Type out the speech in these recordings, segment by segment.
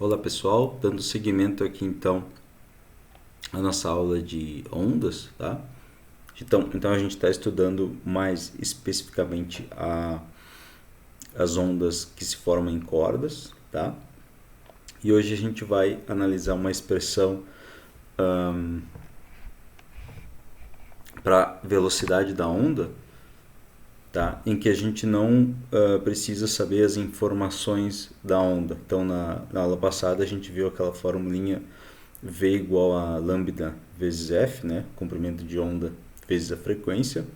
Olá pessoal, dando seguimento aqui então à nossa aula de ondas, tá? Então a gente está estudando mais especificamente as ondas que se formam em cordas, tá? E hoje a gente vai analisar uma expressão para velocidade da onda, tá? Em que a gente não precisa saber as informações da onda. Então na aula passada a gente viu aquela formulinha V igual a lambda vezes F, né? Comprimento de onda vezes a frequência.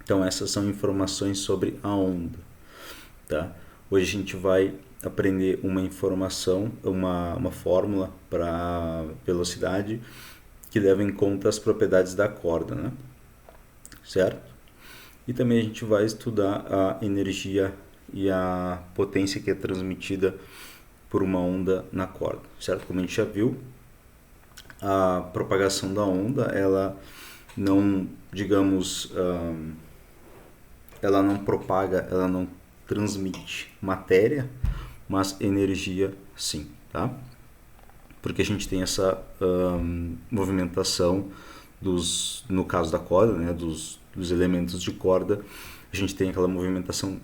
Então essas são informações sobre a onda, tá? Hoje a gente vai aprender uma informação, uma fórmula para velocidade que leva em conta as propriedades da corda, né? Certo? E também a gente vai estudar a energia e a potência que é transmitida por uma onda na corda, certo? Como a gente já viu, a propagação da onda, ela não, digamos, ela não propaga, ela não transmite matéria, mas energia sim, tá? Porque a gente tem essa movimentação no caso da corda, né, dos elementos de corda, a gente tem aquela movimentação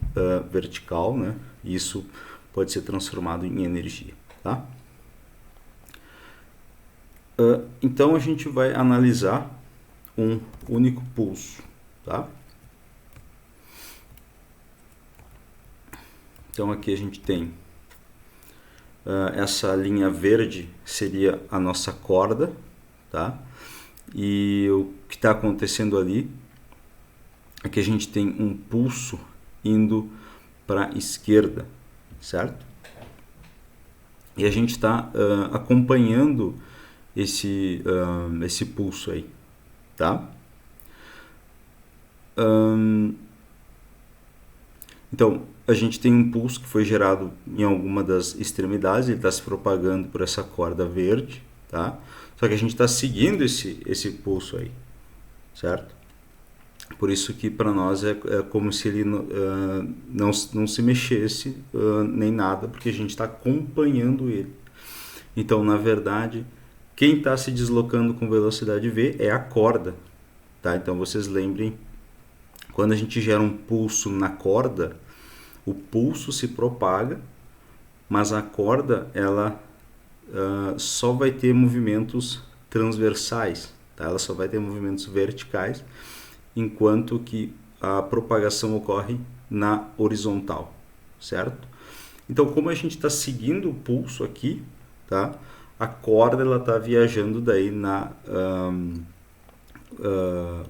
vertical, né, e isso pode ser transformado em energia, tá? Então a gente vai analisar um único pulso, tá? Então aqui a gente tem essa linha verde seria a nossa corda, tá? E o que está acontecendo ali é que a gente tem um pulso indo para a esquerda, certo? E a gente está acompanhando esse pulso aí, tá? Então, a gente tem um pulso que foi gerado em alguma das extremidades, ele está se propagando por essa corda verde, tá? Só que a gente está seguindo esse pulso aí, certo? Por isso que para nós é como se ele não se mexesse nem nada, porque a gente está acompanhando ele. Então, na verdade, quem está se deslocando com velocidade v é a corda, tá? Então, vocês lembrem, quando a gente gera um pulso na corda, o pulso se propaga, mas a corda ela só vai ter movimentos transversais, tá? Ela só vai ter movimentos verticais, enquanto que a propagação ocorre na horizontal, certo? Então, como a gente está seguindo o pulso aqui, tá? A corda ela está viajando daí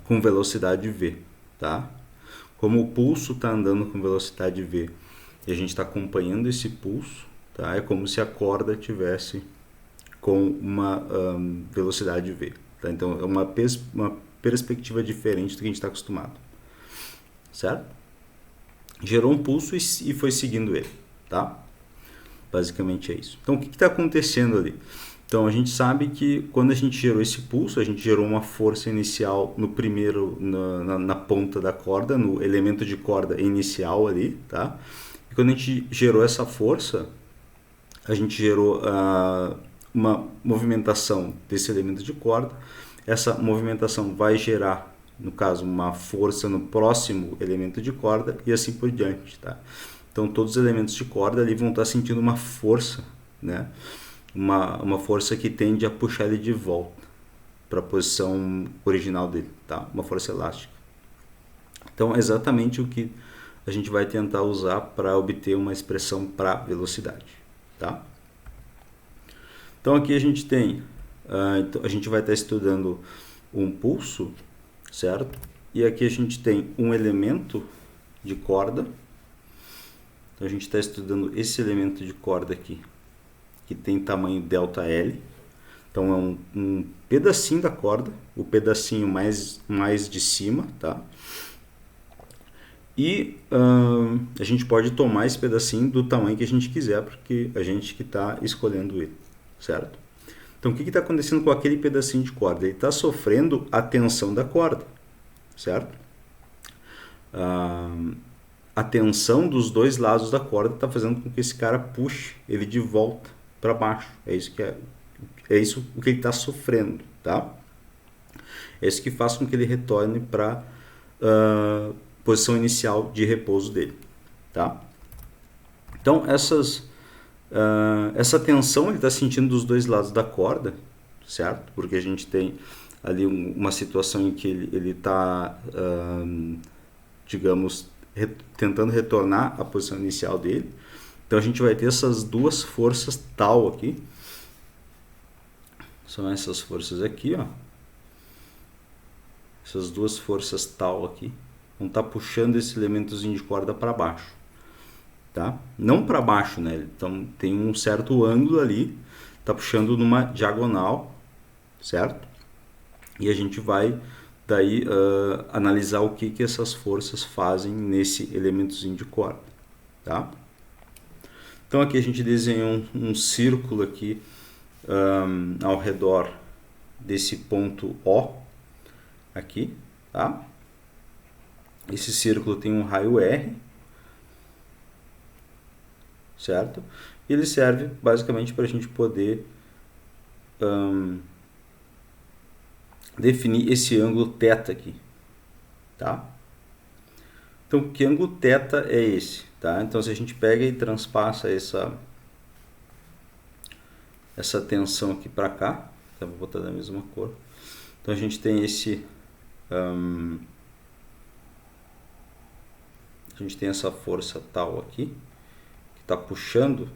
com velocidade v, tá? Como o pulso está andando com velocidade v e a gente está acompanhando esse pulso, tá? É como se a corda tivesse com uma velocidade v, tá? Então é uma perspectiva diferente do que a gente está acostumado, certo? Gerou um pulso e foi seguindo ele, tá? Basicamente é isso. Então o que está acontecendo ali? Então a gente sabe que quando a gente gerou esse pulso, a gente gerou uma força inicial no primeiro, na ponta da corda, no elemento de corda inicial ali, tá? E quando a gente gerou essa força, a gente gerou uma movimentação desse elemento de corda. Essa movimentação vai gerar, no caso, uma força no próximo elemento de corda e assim por diante, tá? Então todos os elementos de corda ali vão estar sentindo uma força, né? Uma força que tende a puxar ele de volta para a posição original dele, tá? Uma força elástica. Então é exatamente o que a gente vai tentar usar para obter uma expressão para velocidade, tá? Então aqui a gente tem, a gente vai estar estudando um pulso, certo? E aqui a gente tem um elemento de corda. Então a gente está estudando esse elemento de corda aqui, que tem tamanho ΔL. Então é um pedacinho da corda, o pedacinho mais de cima, tá? E a gente pode tomar esse pedacinho do tamanho que a gente quiser, porque a gente que está escolhendo ele, certo? Então o que está acontecendo com aquele pedacinho de corda? Ele está sofrendo a tensão da corda, certo? A tensão dos dois lados da corda está fazendo com que esse cara puxe ele de volta para baixo. É isso o que ele está sofrendo, tá? É isso que faz com que ele retorne para posição inicial de repouso dele, tá? Então essa tensão ele está sentindo dos dois lados da corda, certo? Porque a gente tem ali uma situação em que ele está, digamos, tentando retornar à posição inicial dele. Então a gente vai ter essas duas forças tal aqui. São essas forças aqui, ó. Essas duas forças tal aqui vão estar puxando esse elementozinho de corda para baixo, tá? Não para baixo, né? Então tem um certo ângulo ali, tá puxando numa diagonal, certo? E a gente vai daí analisar o que essas forças fazem nesse elementozinho de corda, tá? Então aqui a gente desenhou um círculo aqui ao redor desse ponto O aqui, tá? Esse círculo tem um raio R, certo? E ele serve basicamente para a gente poder definir esse ângulo θ aqui, tá? Então, que ângulo θ é esse, tá? Então, se a gente pega e transpassa essa tensão aqui para cá, então vou botar da mesma cor. Então, a gente tem a gente tem essa força tal aqui, que está puxando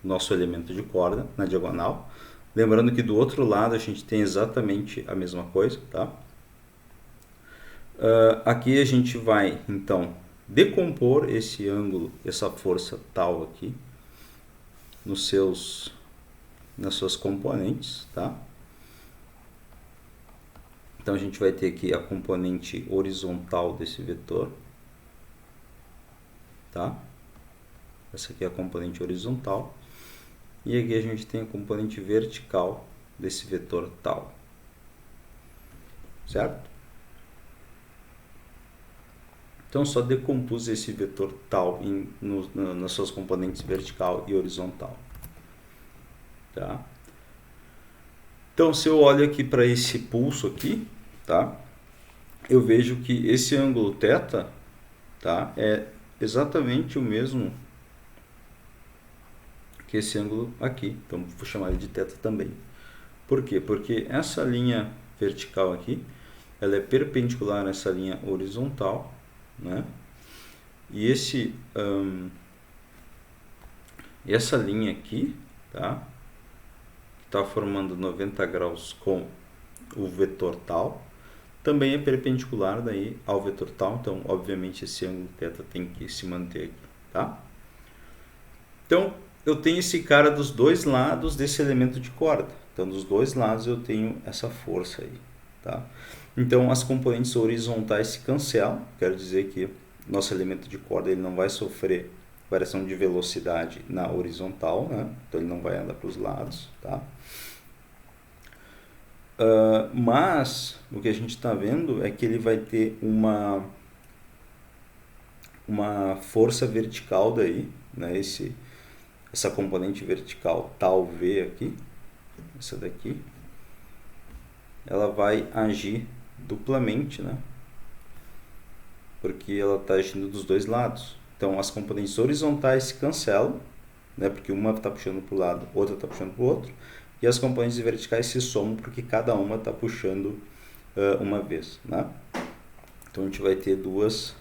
o nosso elemento de corda na diagonal. Lembrando que do outro lado a gente tem exatamente a mesma coisa, tá? Aqui a gente vai, então, decompor esse ângulo, essa força tal aqui, nas suas componentes, tá? Então a gente vai ter aqui a componente horizontal desse vetor, tá? Essa aqui é a componente horizontal. E aqui a gente tem a componente vertical desse vetor tal, certo? Então só decompus esse vetor tal nas suas componentes vertical e horizontal, tá? Então se eu olho aqui para esse pulso aqui, tá? Eu vejo que esse ângulo θ, tá? É exatamente o mesmo que esse ângulo aqui, então vou chamar ele de θ também. Por quê? Porque essa linha vertical aqui, ela é perpendicular a essa linha horizontal, né? E essa linha aqui, tá? Que está formando 90 graus com o vetor tal, também é perpendicular daí ao vetor tal, então obviamente esse ângulo θ tem que se manter aqui, tá? Então eu tenho esse cara dos dois lados desse elemento de corda. Então, dos dois lados eu tenho essa força aí, tá? Então, as componentes horizontais se cancelam. Quero dizer que nosso elemento de corda ele não vai sofrer variação de velocidade na horizontal, né? Então, ele não vai andar para os lados, tá? Mas, o que a gente está vendo é que ele vai ter uma força vertical daí, né? Essa componente vertical tal V aqui, essa daqui, ela vai agir duplamente, né? Porque ela está agindo dos dois lados. Então as componentes horizontais se cancelam, né? Porque uma está puxando para o lado, outra está puxando para o outro, e as componentes verticais se somam porque cada uma está puxando uma vez, né? Então a gente vai ter duas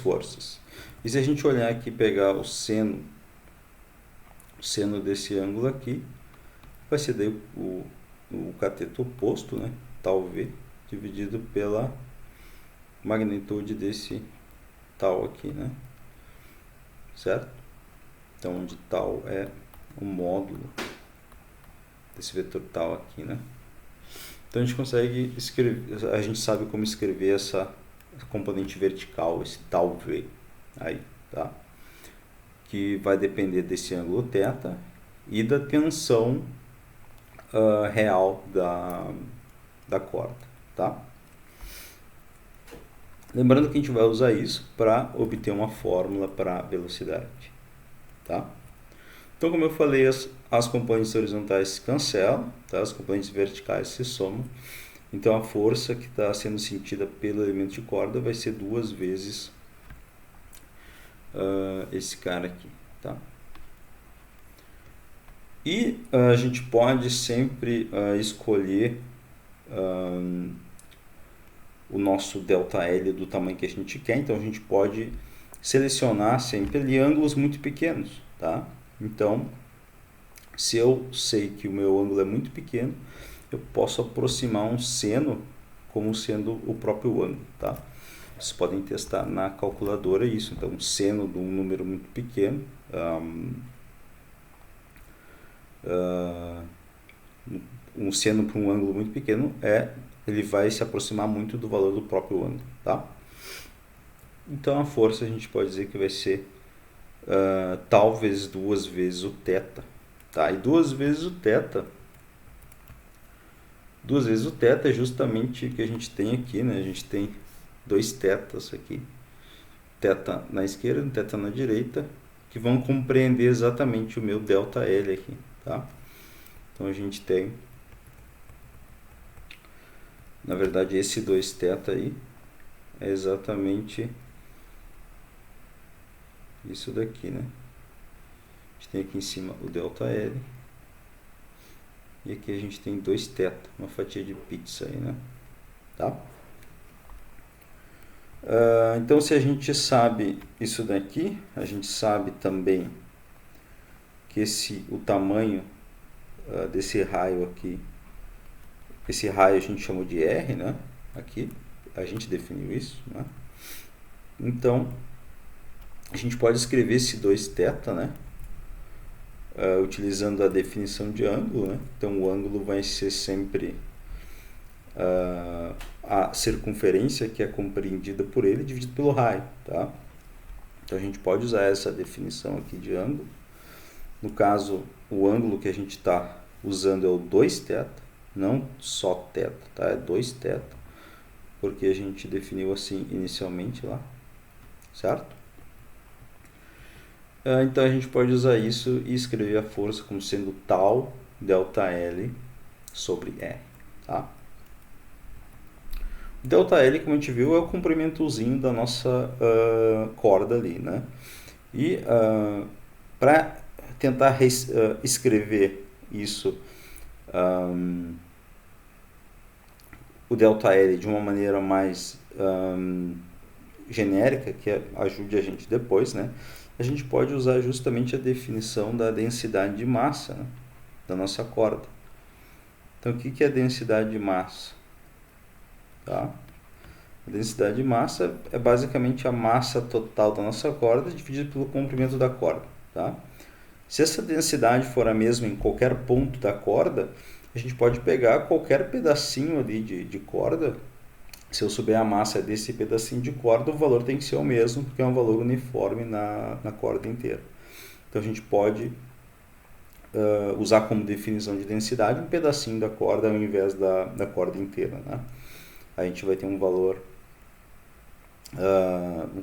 forças. E se a gente olhar aqui, pegar o seno desse ângulo aqui, vai ser daí o cateto oposto, né? Tal V, dividido pela magnitude desse tal aqui, né? Certo? Então, onde tal é o módulo desse vetor tal aqui, né? Então, a gente consegue escrever, a gente sabe como escrever essa componente vertical, esse tal V aí, tá? Que vai depender desse ângulo θ e da tensão real da corda, tá? Lembrando que a gente vai usar isso para obter uma fórmula para velocidade, tá? Então, como eu falei, as componentes horizontais se cancelam, tá? As componentes verticais se somam. Então, a força que está sendo sentida pelo elemento de corda vai ser 2 vezes esse cara aqui, tá? E a gente pode sempre escolher o nosso ΔL do tamanho que a gente quer. Então, a gente pode selecionar sempre ali ângulos muito pequenos, tá? Então, se eu sei que o meu ângulo é muito pequeno, eu posso aproximar um seno como sendo o próprio ângulo, tá? Vocês podem testar na calculadora isso. Então, um seno de um número muito pequeno, um seno para um ângulo muito pequeno, ele vai se aproximar muito do valor do próprio ângulo, tá? Então, a força a gente pode dizer que vai ser talvez 2 vezes o θ, tá? E 2 vezes o θ é justamente o que a gente tem aqui, né? A gente tem 2 θs aqui, θ na esquerda e θ na direita, que vão compreender exatamente o meu ΔL aqui, tá? Então a gente tem, na verdade, esse 2θ aí é exatamente isso daqui, né? A gente tem aqui em cima o ΔL. E aqui a gente tem 2θ, uma fatia de pizza aí, né? Tá? Então, se a gente sabe isso daqui, a gente sabe também que o tamanho desse raio aqui, esse raio a gente chamou de R, né? Aqui, a gente definiu isso, né? Então, a gente pode escrever esse 2θ, né? Utilizando a definição de ângulo, né? Então o ângulo vai ser sempre a circunferência que é compreendida por ele dividido pelo raio, tá? Então a gente pode usar essa definição aqui de ângulo. No caso, o ângulo que a gente está usando é o 2θ, não só θ, tá? É 2θ, porque a gente definiu assim inicialmente lá, certo? Então a gente pode usar isso e escrever a força como sendo tal ΔL sobre R, tá? O ΔL, como a gente viu, é o comprimentozinho da nossa corda ali, né? E para tentar escrever isso, o ΔL de uma maneira mais genérica, que ajude a gente depois, né? A gente pode usar justamente a definição da densidade de massa, né, da nossa corda. Então, o que é a densidade de massa? Tá? A densidade de massa é basicamente a massa total da nossa corda dividida pelo comprimento da corda. Tá? Se essa densidade for a mesma em qualquer ponto da corda, a gente pode pegar qualquer pedacinho ali de corda. Se eu souber a massa desse pedacinho de corda, o valor tem que ser o mesmo, porque é um valor uniforme na corda inteira. Então a gente pode usar como definição de densidade um pedacinho da corda ao invés da corda inteira, né? A gente vai ter um valor,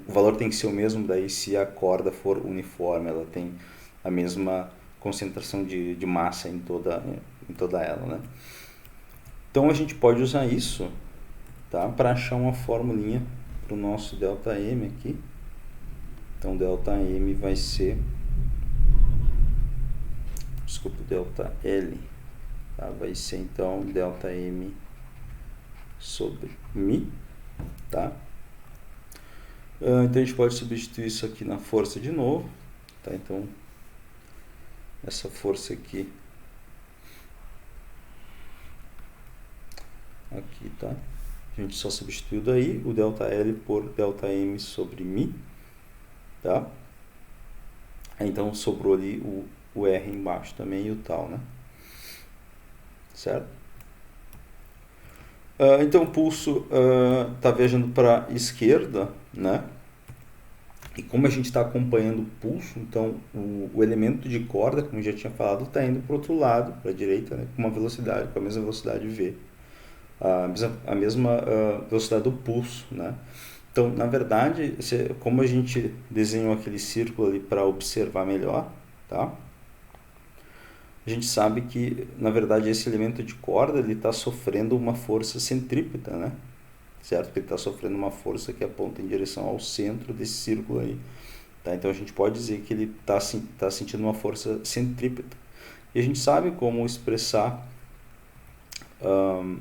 o valor tem que ser o mesmo daí se a corda for uniforme, ela tem a mesma concentração de massa em toda ela, né? Então a gente pode usar isso, tá? Para achar uma formulinha para o nosso ΔM aqui. Então ΔM vai ser, desculpa, ΔL, tá? Vai ser então ΔM sobre μ, tá? Então a gente pode substituir isso aqui na força de novo, tá? Então essa força aqui, tá? A gente só substituiu daí o ΔL por ΔM sobre μ, tá? Então sobrou ali o R embaixo também e o tal, né? Certo? Então o pulso está viajando para a esquerda, né? E como a gente está acompanhando o pulso, então o elemento de corda, como eu já tinha falado, está indo para o outro lado, para a direita, né? Com a mesma velocidade V. A mesma velocidade do pulso, né? Então, na verdade, como a gente desenhou aquele círculo ali para observar melhor, tá? A gente sabe que, na verdade, esse elemento de corda ele está sofrendo uma força centrípeta, né? Certo? Porque ele está sofrendo uma força que aponta em direção ao centro desse círculo aí. Tá? Então a gente pode dizer que ele está sentindo uma força centrípeta. E a gente sabe como expressar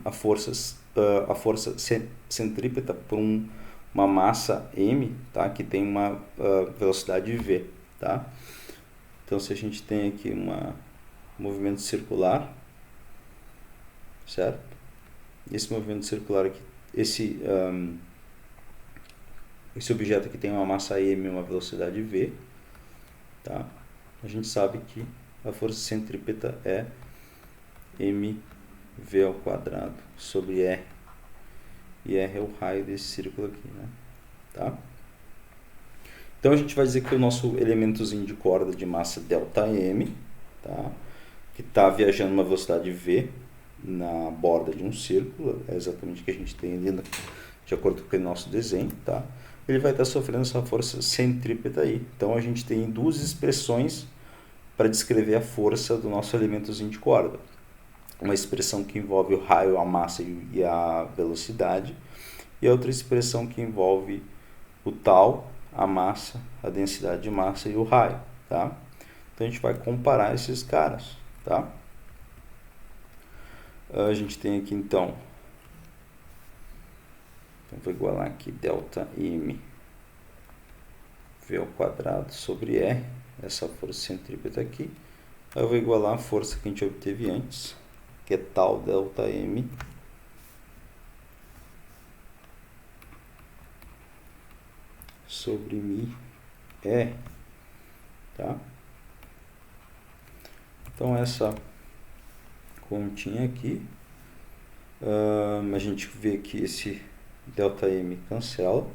a força centrípeta por uma massa m, tá? Que tem uma velocidade v. Tá? Então se a gente tem aqui um movimento circular, certo? Esse movimento circular aqui, esse objeto aqui tem uma massa m e uma velocidade v, tá? A gente sabe que a força centrípeta é mv ao quadrado sobre r, e r é o raio desse círculo aqui, né? Tá? Então a gente vai dizer que o nosso elementozinho de corda de massa ΔM, tá? Que está viajando uma velocidade v na borda de um círculo, é exatamente o que a gente tem ali de acordo com o nosso desenho, tá? Ele vai estar sofrendo essa força centrípeta aí. Então a gente tem duas expressões para descrever a força do nosso elementozinho de corda. Uma expressão que envolve o raio, a massa e a velocidade, e outra expressão que envolve o tal, a massa, a densidade de massa e o raio, tá? Então a gente vai comparar esses caras, tá? A gente tem aqui então, vou igualar aqui ΔM v ao quadrado sobre R, essa força centrípeta aqui. Eu vou igualar a força que a gente obteve antes, que é tal ΔM sobre μ R, tá? Então essa continha aqui, a gente vê que esse ΔM cancela,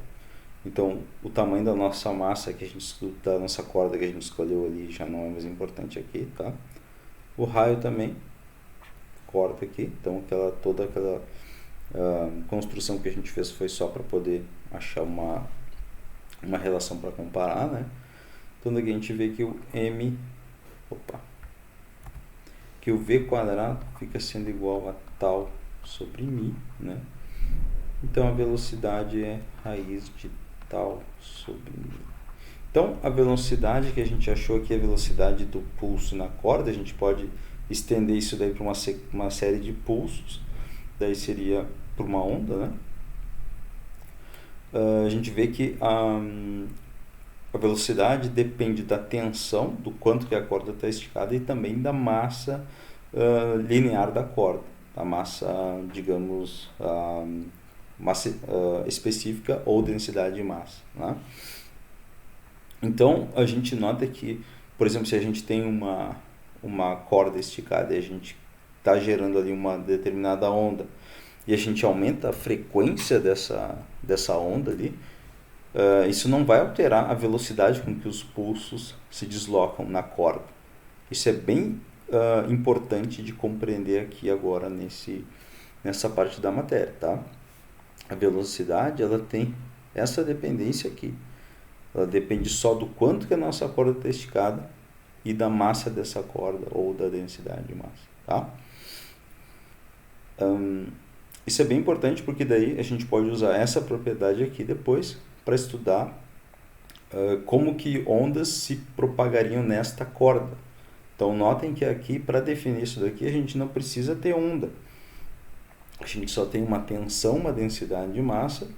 então o tamanho da nossa massa que a gente, da nossa corda que a gente escolheu ali já não é mais importante aqui, tá? O raio também corta aqui, então toda aquela construção que a gente fez foi só para poder achar uma relação para comparar, né? Então daqui a gente vê que que o v quadrado fica sendo igual a tal sobre μ, né? Então a velocidade é raiz de tal sobre μ. Então a velocidade que a gente achou aqui, a velocidade do pulso na corda, a gente pode estender isso daí para uma série de pulsos, daí seria para uma onda, né? A gente vê que a velocidade depende da tensão, do quanto que a corda está esticada, e também da massa linear da corda, a massa, digamos, massa específica ou densidade de massa, né? Então a gente nota que, por exemplo, se a gente tem uma corda esticada e a gente está gerando ali uma determinada onda e a gente aumenta a frequência dessa onda ali, isso não vai alterar a velocidade com que os pulsos se deslocam na corda. Isso é bem importante de compreender aqui agora nessa parte da matéria, tá? A velocidade, ela tem essa dependência aqui. Ela depende só do quanto que a nossa corda está esticada e da massa dessa corda ou da densidade de massa, tá? Isso é bem importante porque daí a gente pode usar essa propriedade aqui depois para estudar como que ondas se propagariam nesta corda. Então notem que aqui, para definir isso daqui, a gente não precisa ter onda. A gente só tem uma tensão, uma densidade de massa,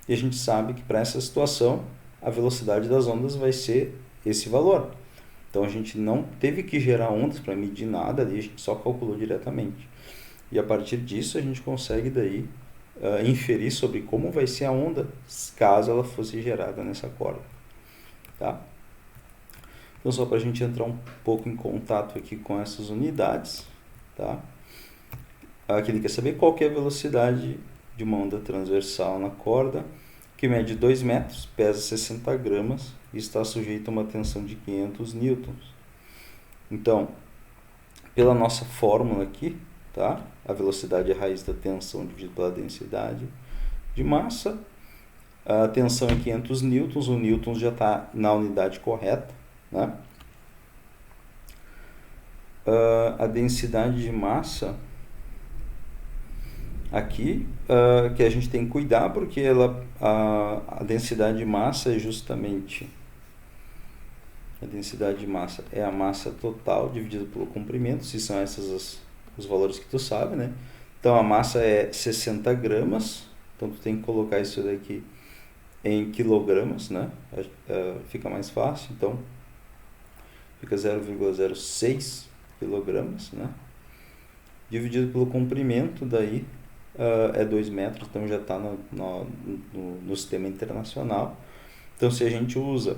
e a gente sabe que para essa situação a velocidade das ondas vai ser esse valor. Então a gente não teve que gerar ondas para medir nada ali, a gente só calculou diretamente. E a partir disso a gente consegue daí inferir sobre como vai ser a onda caso ela fosse gerada nessa corda, tá? Então só para a gente entrar um pouco em contato aqui com essas unidades, tá? Aqui ele quer saber qual que é a velocidade de uma onda transversal na corda, que mede 2 metros, pesa 60 gramas e está sujeito a uma tensão de 500 newtons. Então, pela nossa fórmula aqui, tá? A velocidade é a raiz da tensão dividido pela densidade de massa. A tensão é 500 newtons, o newton já está na unidade correta, né? A densidade de massa aqui, que a gente tem que cuidar, porque a densidade de massa é justamente a densidade de massa é a massa total dividida pelo comprimento, se são esses os valores que tu sabe, né? Então a massa é 60 gramas, então tu tem que colocar isso daqui em quilogramas, né? Fica mais fácil, então fica 0,06 quilogramas, né? Dividido pelo comprimento, daí é 2 metros, então já está no sistema internacional. Então se a gente usa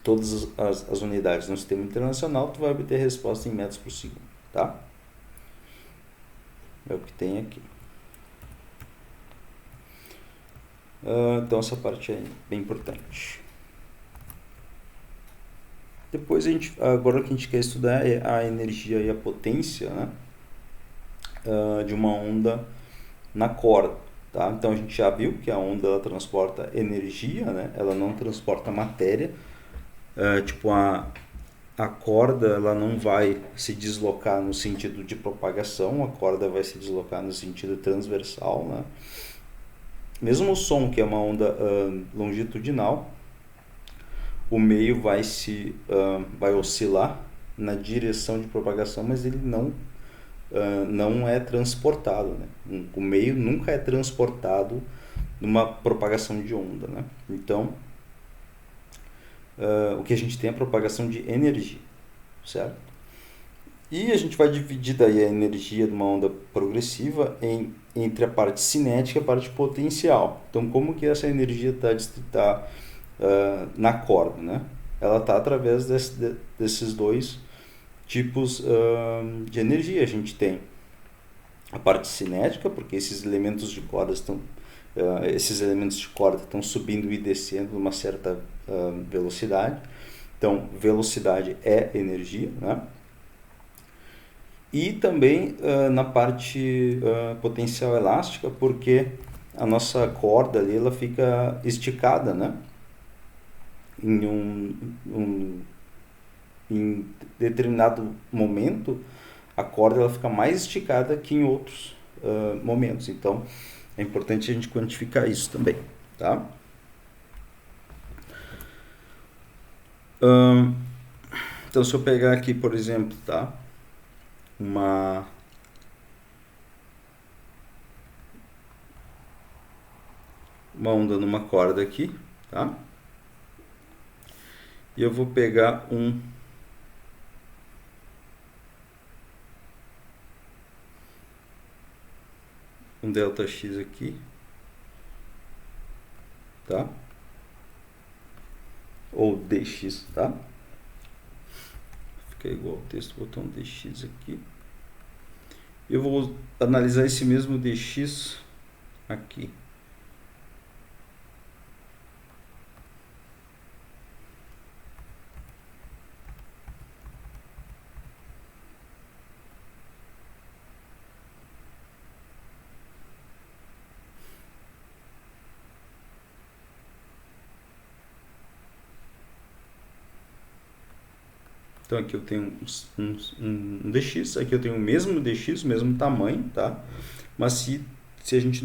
todas as unidades no sistema internacional, tu vai obter a resposta em metros por segundo, tá? É o que tem aqui. Então essa parte é bem importante. Depois agora o que a gente quer estudar é a energia e a potência, né, de uma onda na corda, tá? Então a gente já viu que a onda ela transporta energia, né? Ela não transporta matéria. Tipo a corda ela não vai se deslocar no sentido de propagação, a corda vai se deslocar no sentido transversal, né? Mesmo o som, que é uma onda longitudinal, o meio vai oscilar na direção de propagação, mas ele não é transportado, né? O meio nunca é transportado numa propagação de onda, né? Então, o que a gente tem é a propagação de energia, certo? E a gente vai dividir daí a energia de uma onda progressiva entre a parte cinética e a parte potencial. Então, como que essa energia está na corda, né? Ela está através desses dois tipos de energia. A gente tem a parte cinética, porque esses elementos de corda estão subindo e descendo numa certa velocidade. Então, velocidade é energia, né? E também na parte potencial elástica, porque a nossa corda ali ela fica esticada, né? Em determinado momento, a corda ela fica mais esticada que em outros momentos. Então, é importante a gente quantificar isso também, tá? Então, se eu pegar aqui, por exemplo, tá? Uma onda numa corda aqui, tá? E eu vou pegar um ΔX aqui, tá? Ou dx, tá? Fica igual o texto, botar um dx aqui. Eu vou analisar esse mesmo dx aqui. Então aqui eu tenho um dx, aqui eu tenho o mesmo dx, o mesmo tamanho, tá? Mas se a gente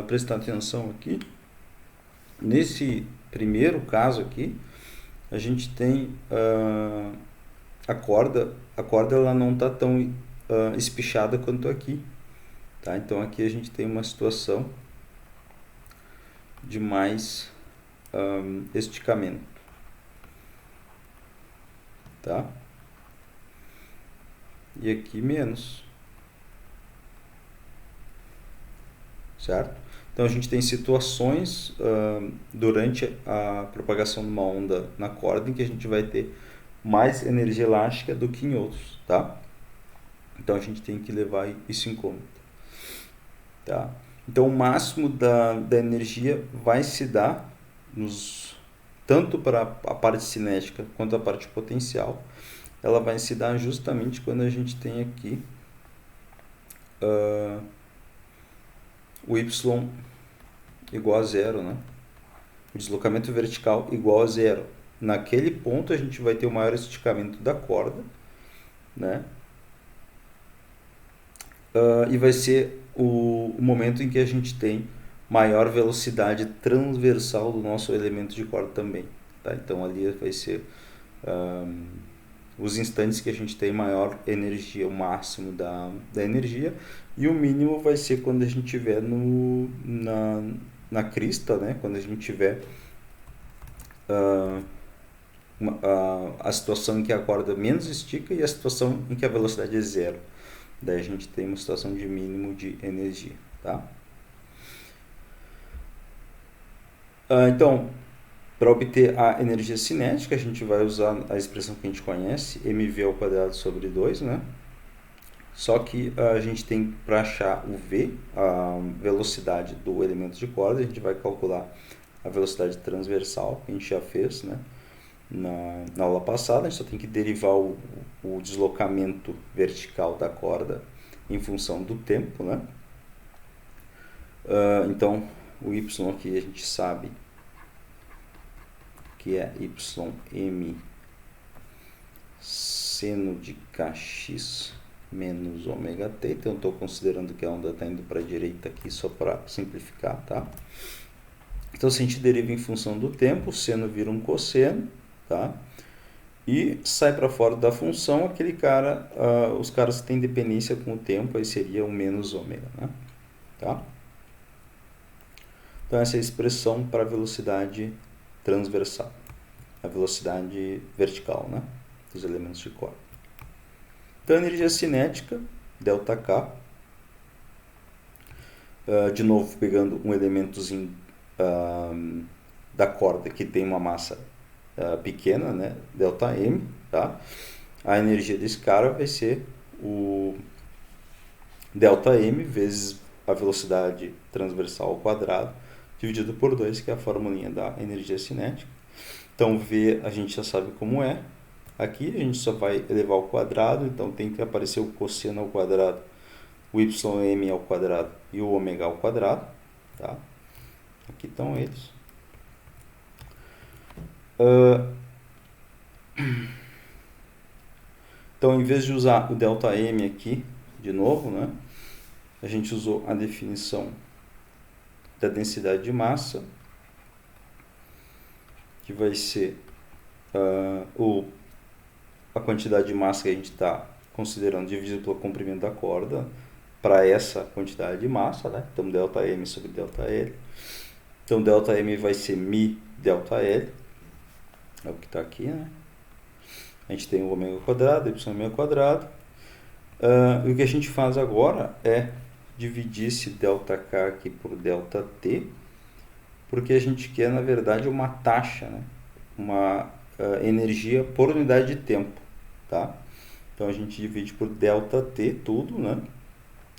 prestar atenção aqui, nesse primeiro caso aqui, a gente tem a corda ela não está tão espichada quanto aqui, tá? Então aqui a gente tem uma situação de mais esticamento, tá? E aqui menos, certo? Então a gente tem situações durante a propagação de uma onda na corda em que a gente vai ter mais energia elástica do que em outros, tá? Então a gente tem que levar isso em conta, tá? Então o máximo da energia vai se dar tanto para a parte cinética quanto a parte potencial, ela vai se dar justamente quando a gente tem aqui o y igual a zero, né? O deslocamento vertical igual a zero. Naquele ponto a gente vai ter o maior esticamento da corda, né? E vai ser o momento em que a gente tem maior velocidade transversal do nosso elemento de corda também, tá? Então ali vai ser os instantes que a gente tem maior energia, o máximo da energia, e o mínimo vai ser quando a gente estiver na crista, né? Quando a gente tiver a situação em que a corda menos estica e a situação em que a velocidade é zero. Daí a gente tem uma situação de mínimo de energia, tá? Então, para obter a energia cinética, a gente vai usar a expressão que a gente conhece, mv ao quadrado sobre 2, né? Só que a gente tem, para achar o v, a velocidade do elemento de corda, a gente vai calcular a velocidade transversal, que a gente já fez, né? Na aula passada, a gente só tem que derivar o deslocamento vertical da corda em função do tempo, né? Então, o y aqui a gente sabe que é ym seno de kx menos ômega t. Então, eu estou considerando que a onda está indo para a direita aqui só para simplificar, tá? Então, se a gente deriva em função do tempo, o seno vira um cosseno, tá? E sai para fora da função aquele cara, os caras que têm dependência com o tempo, aí seria o menos ômega, né? Tá? Então essa é a expressão para a velocidade transversal, a velocidade vertical, né? Dos elementos de corda. Então a energia cinética, ΔK, de novo pegando um elementozinho da corda que tem uma massa pequena, né? ΔM, tá? A energia desse cara vai ser o ΔM vezes a velocidade transversal ao quadrado, dividido por 2, que é a formulinha da energia cinética. Então, V a gente já sabe como é. Aqui a gente só vai elevar ao quadrado, então tem que aparecer o cosseno ao quadrado, o ym ao quadrado e o ômega ao quadrado, tá? Aqui estão eles. Então, em vez de usar o ΔM aqui, de novo, né, a gente usou a definição da densidade de massa, que vai ser a quantidade de massa que a gente está considerando dividido pelo comprimento da corda para essa quantidade de massa, né? Então, ΔM sobre ΔL. Então, ΔM vai ser μ ΔL, é o que está aqui, né? A gente tem o ômega quadrado, y ao quadrado. E o que a gente faz agora é dividir esse ΔK aqui por ΔT, porque a gente quer, na verdade, uma taxa, né? Uma energia por unidade de tempo, tá? Então, a gente divide por ΔT tudo, né?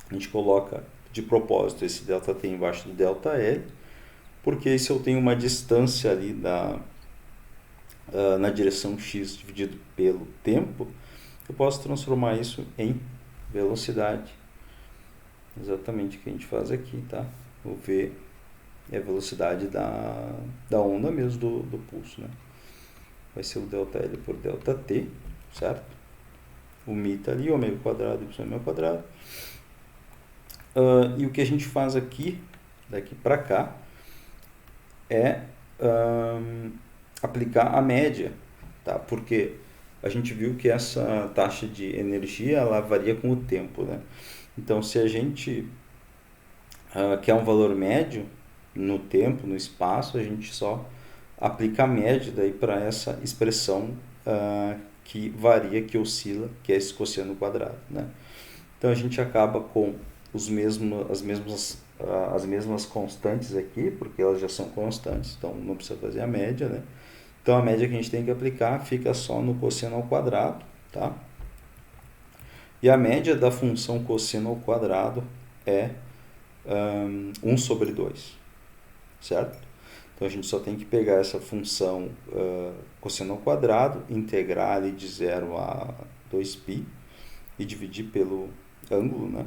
A gente coloca de propósito esse ΔT embaixo do ΔL, porque se eu tenho uma distância ali na direção x dividido pelo tempo, eu posso transformar isso em velocidade. Exatamente o que a gente faz aqui, tá? O V é a velocidade da onda mesmo do pulso, né? Vai ser o ΔL por ΔT, certo? O μ está ali, ômega quadrado, y ao quadrado. E o que a gente faz aqui, daqui para cá, é aplicar a média, tá? Porque a gente viu que essa taxa de energia ela varia com o tempo, né? Então, se a gente quer um valor médio no tempo, no espaço, a gente só aplica a média daí para essa expressão que varia, que oscila, que é esse cosseno quadrado, né? Então, a gente acaba com as mesmas constantes aqui, porque elas já são constantes, então não precisa fazer a média, né? Então, a média que a gente tem que aplicar fica só no cosseno ao quadrado, tá? E a média da função cosseno ao quadrado é 1 sobre 2, certo? Então, a gente só tem que pegar essa função cosseno ao quadrado, integrar ali de 0 a 2π e dividir pelo ângulo, né?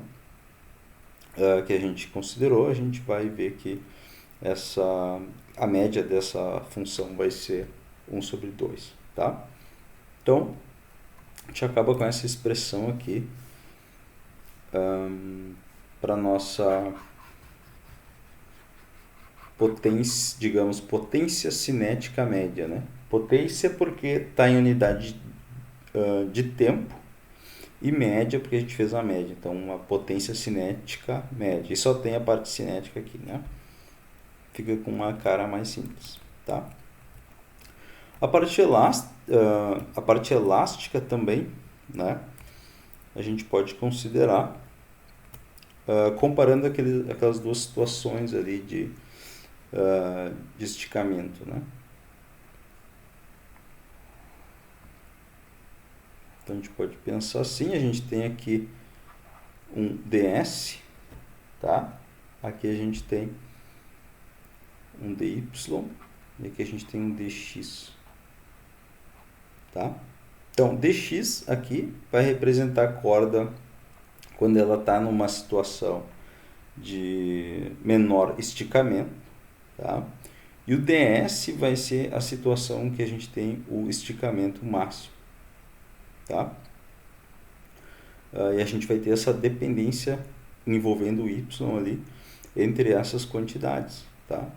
Que a gente considerou, a gente vai ver que a média dessa função vai ser 1 sobre 2, tá? Então, a gente acaba com essa expressão aqui para nossa potência, digamos, potência cinética média, né? Potência porque está em unidade de tempo e média porque a gente fez a média. Então, uma potência cinética média. E só tem a parte cinética aqui, né? Fica com uma cara mais simples, tá? A parte elástica também, né? A gente pode considerar comparando aquelas duas situações ali de esticamento, né? Então a gente pode pensar assim, a gente tem aqui um ds, tá? Aqui a gente tem um dy e aqui a gente tem um dx, tá? Então dx aqui vai representar a corda quando ela está numa situação de menor esticamento, tá? E o ds vai ser a situação que a gente tem o esticamento máximo, tá? E a gente vai ter essa dependência envolvendo o y ali entre essas quantidades, tá?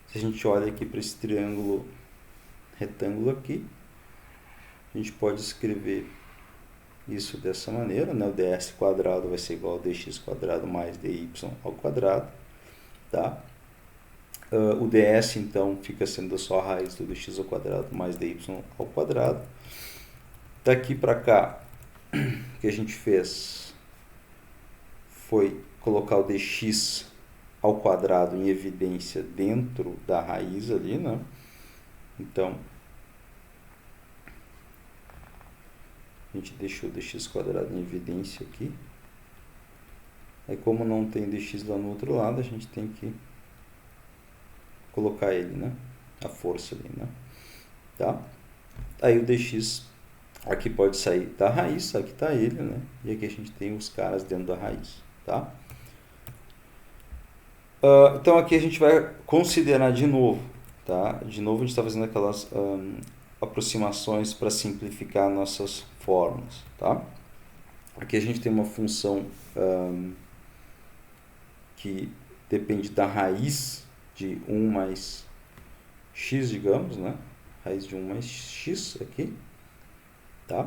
Se a gente olha aqui para esse triângulo retângulo aqui, a gente pode escrever isso dessa maneira, né? O ds quadrado vai ser igual a dx quadrado mais dy ao quadrado, tá? O ds então fica sendo só a raiz do dx ao quadrado mais dy ao quadrado. Daqui para cá, o que a gente fez foi colocar o dx ao quadrado em evidência dentro da raiz ali, né? Então, a gente deixou o dx quadrado em evidência aqui. Aí, como não tem dx lá no outro lado, a gente tem que colocar ele, né? A força ali, né? Tá? Aí o dx aqui pode sair da raiz, aqui está ele, né? E aqui a gente tem os caras dentro da raiz, tá? Então aqui a gente vai considerar de novo, tá? De novo a gente está fazendo aquelas aproximações para simplificar nossas fórmulas, tá? Aqui a gente tem uma função que depende da raiz de 1 mais x, digamos, né? Raiz de 1 mais x aqui, tá?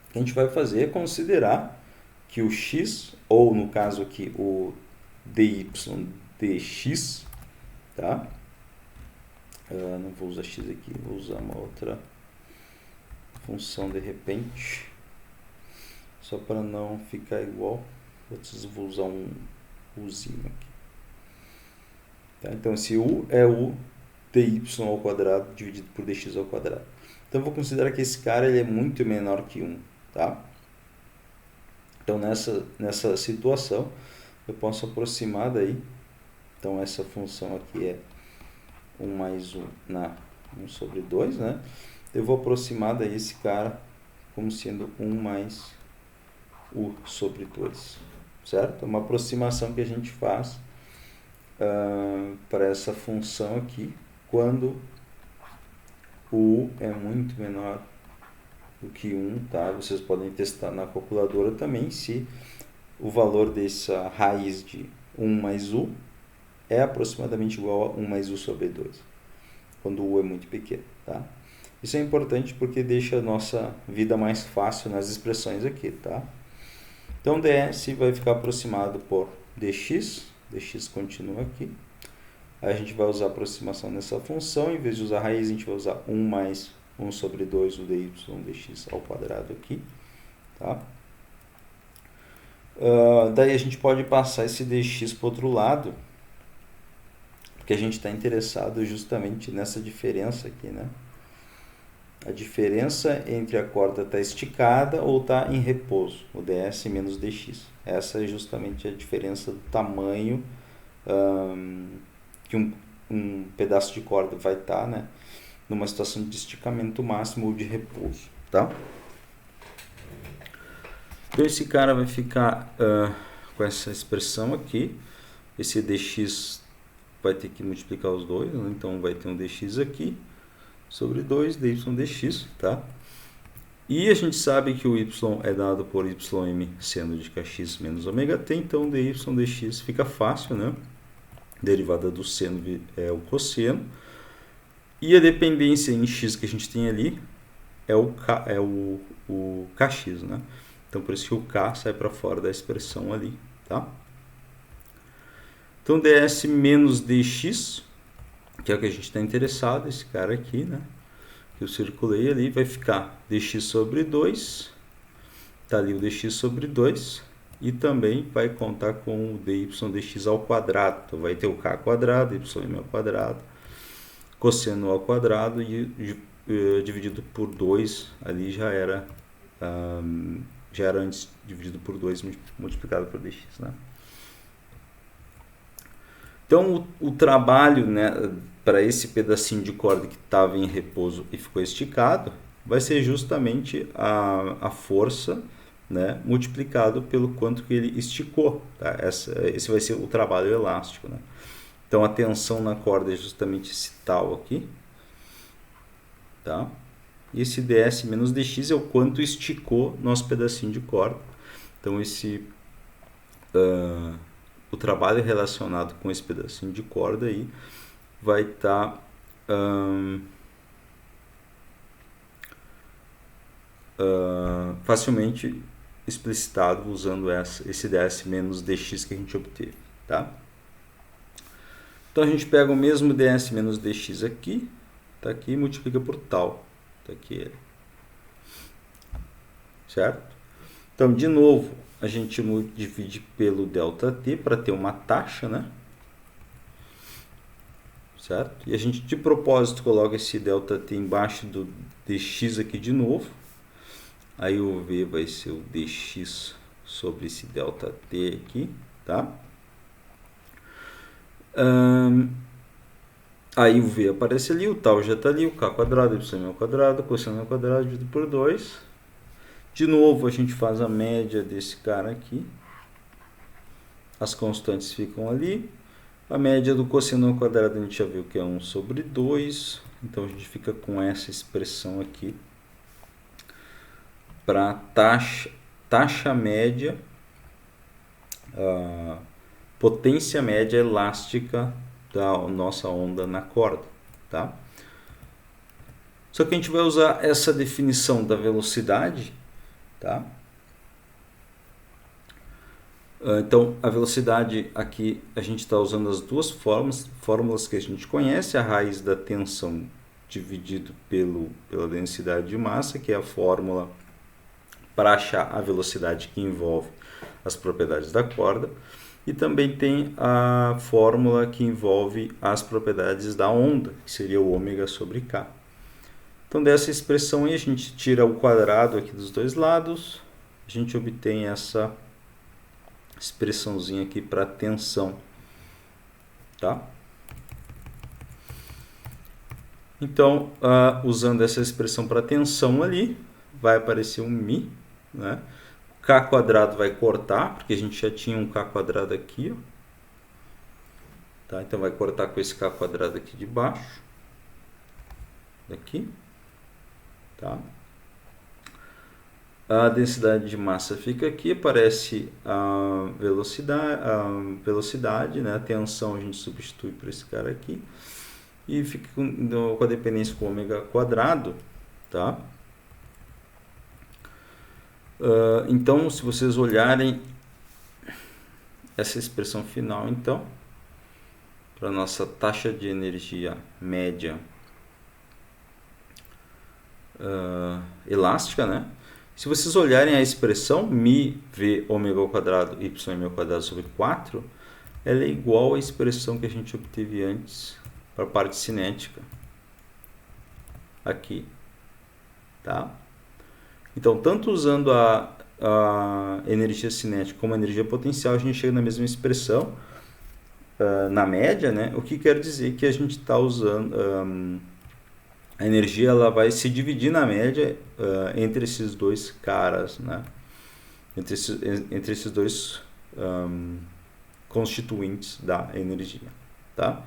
O que a gente vai fazer é considerar que o x, ou no caso aqui o dy dx, tá? Não vou usar x aqui, vou usar uma outra função de repente, só para não ficar igual. Vou usar um uzinho aqui, tá? Então esse u é o dy ao quadrado dividido por dx ao quadrado. Então eu vou considerar que esse cara ele é muito menor que 1, tá? Então nessa situação eu posso aproximar daí. Então essa função aqui é 1 mais 1 na 1 sobre 2, né? Eu vou aproximar daí esse cara como sendo 1 mais u sobre 2, certo? É uma aproximação que a gente faz para essa função aqui quando o u é muito menor do que 1, tá? Vocês podem testar na calculadora também se o valor dessa raiz de 1 mais u é aproximadamente igual a 1 mais u sobre 2, quando o u é muito pequeno, tá? Isso é importante porque deixa a nossa vida mais fácil nas expressões aqui, tá? Então, ds vai ficar aproximado por dx, dx continua aqui. Aí a gente vai usar a aproximação nessa função, em vez de usar a raiz, a gente vai usar 1 mais 1 sobre 2 o dy dx ao quadrado aqui, tá? Daí a gente pode passar esse dx para o outro lado, porque a gente está interessado justamente nessa diferença aqui, né? A diferença entre a corda estar esticada ou estar em repouso, o ds menos dx. Essa é justamente a diferença do tamanho que um pedaço de corda vai estar, né? Numa situação de esticamento máximo ou de repouso, tá? Então esse cara vai ficar com essa expressão aqui, esse dx vai ter que multiplicar os dois, né? Então vai ter um dx aqui sobre 2 dy dx, tá? E a gente sabe que o y é dado por ym seno de kx menos ômega t, então dy dx fica fácil, né? Derivada do seno é o cosseno. E a dependência em x que a gente tem ali é o kx, né? Então por isso que o k sai para fora da expressão ali, tá? Então ds menos dx, que é o que a gente está interessado, esse cara aqui, né? Que eu circulei ali, vai ficar dx sobre 2, tá ali o dx sobre 2, e também vai contar com o dy dx ao quadrado, então vai ter o k quadrado, ym ao quadrado, cosseno ao quadrado, e dividido por 2, ali já era antes dividido por 2 multiplicado por dx, né? Então o trabalho, né, para esse pedacinho de corda que estava em repouso e ficou esticado, vai ser justamente a força, né, multiplicado pelo quanto que ele esticou, tá? Esse vai ser o trabalho elástico, né? Então a tensão na corda é justamente esse tal aqui, tá? E esse ds menos dx é o quanto esticou nosso pedacinho de corda. Então o trabalho relacionado com esse pedacinho de corda aí vai estar facilmente explicitado usando esse ds menos dx que a gente obteve, tá? Então a gente pega o mesmo ds menos dx aqui, tá aqui, e multiplica por tal, tá aqui ele, certo? Então de novo a gente divide pelo ΔT para ter uma taxa, né? Certo? E a gente de propósito coloca esse ΔT embaixo do dx aqui de novo. Aí o V vai ser o dx sobre esse ΔT aqui, tá? Aí o V aparece ali, o tal já está ali, o k quadrado, y ao quadrado, cosseno ao quadrado dividido por 2. De novo a gente faz a média desse cara aqui. As constantes ficam ali. A média do cosseno ao quadrado a gente já viu que é 1 sobre 2. Então a gente fica com essa expressão aqui para taxa média, potência média elástica da nossa onda na corda, tá? Só que a gente vai usar essa definição da velocidade, tá? Então a velocidade aqui a gente está usando as duas fórmulas que a gente conhece, a raiz da tensão dividido pela densidade de massa, que é a fórmula para achar a velocidade que envolve as propriedades da corda, e também tem a fórmula que envolve as propriedades da onda, que seria o ômega sobre k. Então dessa expressão aí a gente tira o quadrado aqui dos dois lados, a gente obtém essa expressãozinha aqui para tensão, tá? Então, usando essa expressão para tensão ali, vai aparecer um μ, né? K quadrado vai cortar, porque a gente já tinha um K quadrado aqui, ó. Tá? Então vai cortar com esse K quadrado aqui de baixo, daqui, tá? A densidade de massa fica aqui, aparece a velocidade, né? A tensão a gente substitui por esse cara aqui, e fica com a dependência com ômega quadrado, tá? Então, se vocês olharem essa expressão final, então, para a nossa taxa de energia média elástica, né? Se vocês olharem a expressão μv ômega ao quadrado y ao quadrado sobre 4, ela é igual à expressão que a gente obteve antes para a parte cinética, aqui, tá? Então, tanto usando a energia cinética como a energia potencial, a gente chega na mesma expressão, na média, né? O que quer dizer que a gente está usando, a energia ela vai se dividir na média entre esses dois caras, né? Entre esses dois constituintes da energia, tá?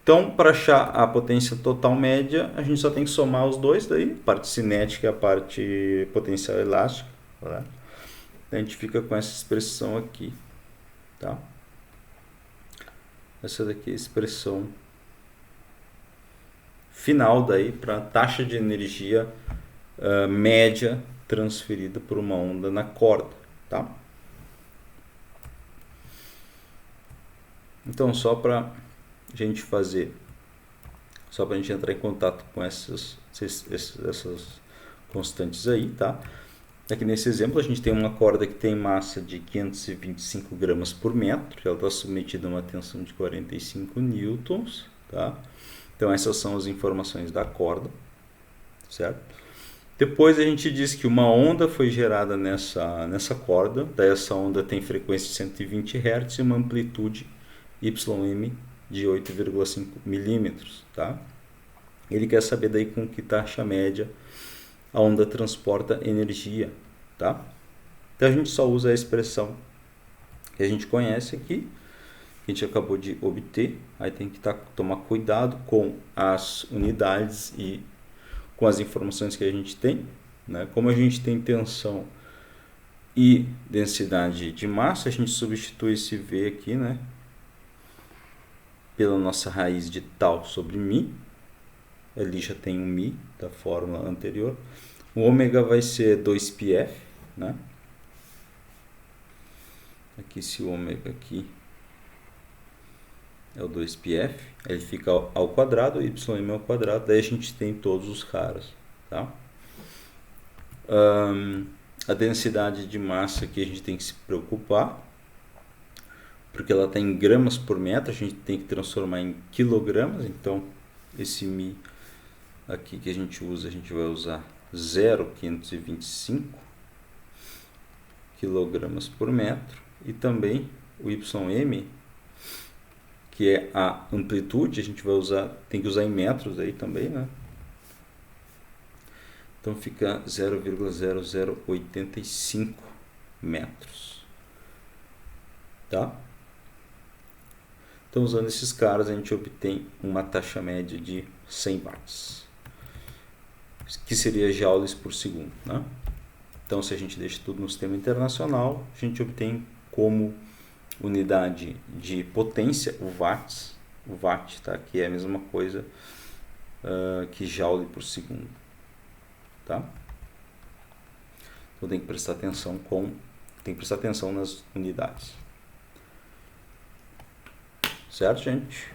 Então, para achar a potência total média, a gente só tem que somar os dois daí, a parte cinética e a parte potencial elástica, tá? A gente fica com essa expressão aqui, tá? Essa daqui é a expressão final daí para a taxa de energia média transferida por uma onda na corda, tá? Então, só para a gente entrar em contato com essas constantes aí, tá? Aqui nesse exemplo a gente tem uma corda que tem massa de 525 gramas por metro, ela está submetida a uma tensão de 45 newtons, tá? Então essas são as informações da corda, certo? Depois a gente diz que uma onda foi gerada nessa corda, daí essa onda tem frequência de 120 Hz e uma amplitude YM de 8,5 milímetros, tá? Ele quer saber daí com que taxa média a onda transporta energia, tá? Então a gente só usa a expressão que a gente conhece aqui, que a gente acabou de obter. Aí tem que tomar cuidado com as unidades e com as informações que a gente tem, né? Como a gente tem tensão e densidade de massa, a gente substitui esse V aqui, né, pela nossa raiz de tal sobre mi. Ali já tem um mi da fórmula anterior. O ômega vai ser 2πf, né? Aqui esse ômega aqui é o 2πf, ele fica ao quadrado, ym ao quadrado, daí a gente tem todos os caras, tá? A densidade de massa aqui a gente tem que se preocupar, porque ela está em gramas por metro, a gente tem que transformar em quilogramas, então esse mi aqui que a gente vai usar 0,525 quilogramas por metro, e também o ym, que é a amplitude, a gente tem que usar em metros aí também, né? Então fica 0,0085 metros, tá? Então, usando esses caras, a gente obtém uma taxa média de 100 watts, que seria joules por segundo, né? Então, se a gente deixa tudo no sistema internacional, a gente obtém como unidade de potência o watts, o watt, tá? Que é a mesma coisa que joule por segundo, tá? Então tem que prestar atenção nas unidades, certo, gente?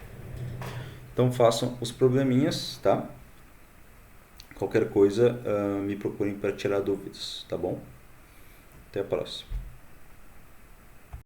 Então façam os probleminhas, tá? Qualquer coisa me procurem para tirar dúvidas, tá bom? Até a próxima.